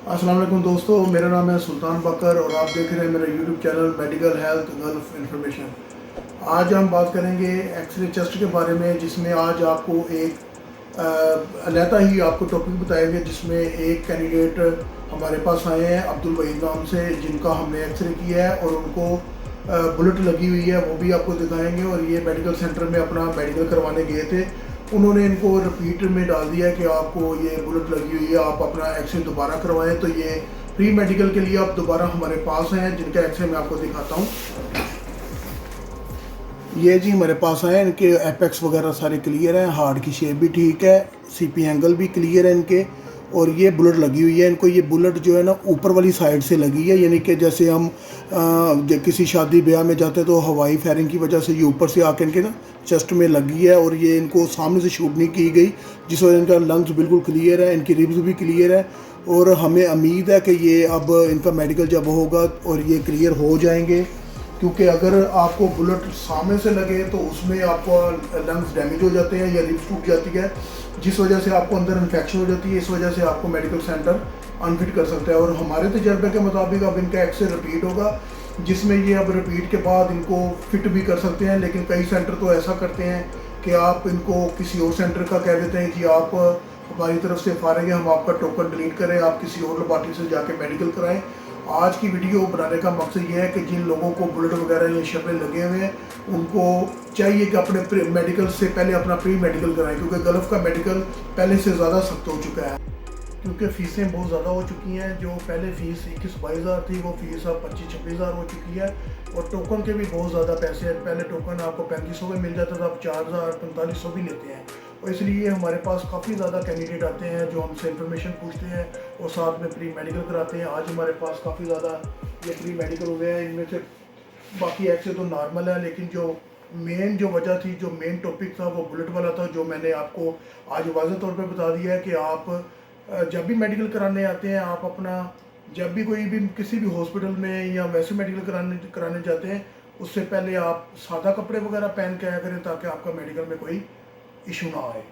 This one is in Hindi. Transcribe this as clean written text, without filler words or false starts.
अस्सलाम वालेकुम दोस्तों, मेरा नाम है सुल्तान बकर और आप देख रहे हैं मेरा YouTube channel medical health gulf information. आज हम बात करेंगे एक्सरे चेस्ट के बारे में, जिसमें आज आपको एक अलहदा ही आपको टॉपिक बताएंगे, जिसमें एक कैंडिडेट हमारे पास आए हैं अब्दुल वहीद नाम से, जिनका हमने एक्सरे किया है और उनको बुलेट लगी हुई है, वो भी आपको दिखाएंगे। और ये मेडिकल सेंटर में अपना मेडिकल करवाने गए थे, उन्होंने इनको रिपीट में डाल दिया कि आपको ये बुलेट लगी हुई है, आप अपना एक्सरे दोबारा करवाएं। तो ये प्री मेडिकल के लिए आप दोबारा हमारे पास हैं, जिनका एक्सरे मैं आपको दिखाता हूँ। ये जी हमारे पास आए, इनके एपेक्स वगैरह सारे क्लियर हैं, हार्ट की शेप भी ठीक है, सीपी एंगल भी क्लियर है इनके। और ये बुलेट लगी हुई है इनको। ये बुलेट जो है ना ऊपर वाली साइड से लगी है, यानी कि जैसे हम किसी शादी ब्याह में जाते हैं तो हवाई फायरिंग की वजह से ये ऊपर से आके इनके ना चेस्ट में लगी है, और ये इनको सामने से शूट नहीं की गई, जिस वजह इनका लंग्स बिल्कुल क्लियर है, इनकी रिब्स भी क्लियर है। और हमें उम्मीद है कि ये अब इनका मेडिकल जब होगा और ये क्लियर हो जाएंगे, क्योंकि अगर आपको बुलेट सामने से लगे तो उसमें आपको लंग्स डैमेज हो जाते हैं या रिब्स टूट जाती है, जिस वजह से आपको अंदर इन्फेक्शन हो जाती है। इस वजह से आपको मेडिकल सेंटर अनफिट कर सकता है। और हमारे तजर्बे के मुताबिक अब इनका एक्सरे रिपीट होगा, जिसमें ये अब रिपीट के बाद इनको फिट भी कर सकते हैं। लेकिन कई सेंटर तो ऐसा करते हैं कि आप इनको किसी और सेंटर का कह देते हैं कि आप हमारी तरफ से फारिग है, हम आपका टोकन डिलीट करें, आप किसी और लेबॉरेटरी से जाके मेडिकल कराएं। आज की वीडियो बनाने का मकसद ये है कि जिन लोगों को बुलेट वगैरह या शबे लगे हुए हैं, उनको चाहिए कि अपने मेडिकल से पहले अपना प्री मेडिकल कराएं, क्योंकि गल्फ का मेडिकल पहले से ज़्यादा सख्त हो चुका है। क्योंकि फ़ीसें बहुत ज़्यादा हो चुकी हैं। जो पहले फ़ीस 21-22 हज़ार थी, वो फ़ीस अब 25-26 हज़ार हो चुकी है। और टोकन के भी बहुत ज़्यादा पैसे हैं। पहले टोकन आपको 3500 में मिल जाता था, अब 4000 4500 भी लेते हैं। और इसलिए हमारे पास काफ़ी ज़्यादा कैंडिडेट आते हैं जो हमसे इन्फॉर्मेशन पूछते हैं और साथ में प्री मेडिकल कराते हैं। आज हमारे पास काफ़ी ज़्यादा ये प्री मेडिकल हुए हैं। इनमें से बाकी एक्सरे तो नॉर्मल है, लेकिन जो वजह थी, जो मेन टॉपिक था, वो बुलेट वाला था, जो मैंने आपको आज वाज़ेह तौर पे बता दिया है कि आप जब भी मेडिकल कराने आते हैं, आप अपना जब भी कोई भी किसी भी हॉस्पिटल में या वैसे मेडिकल कराने जाते हैं, उससे पहले आप सादा कपड़े वगैरह पहन के आया करें, ताकि आपका मेडिकल में कोई इशू ना आए।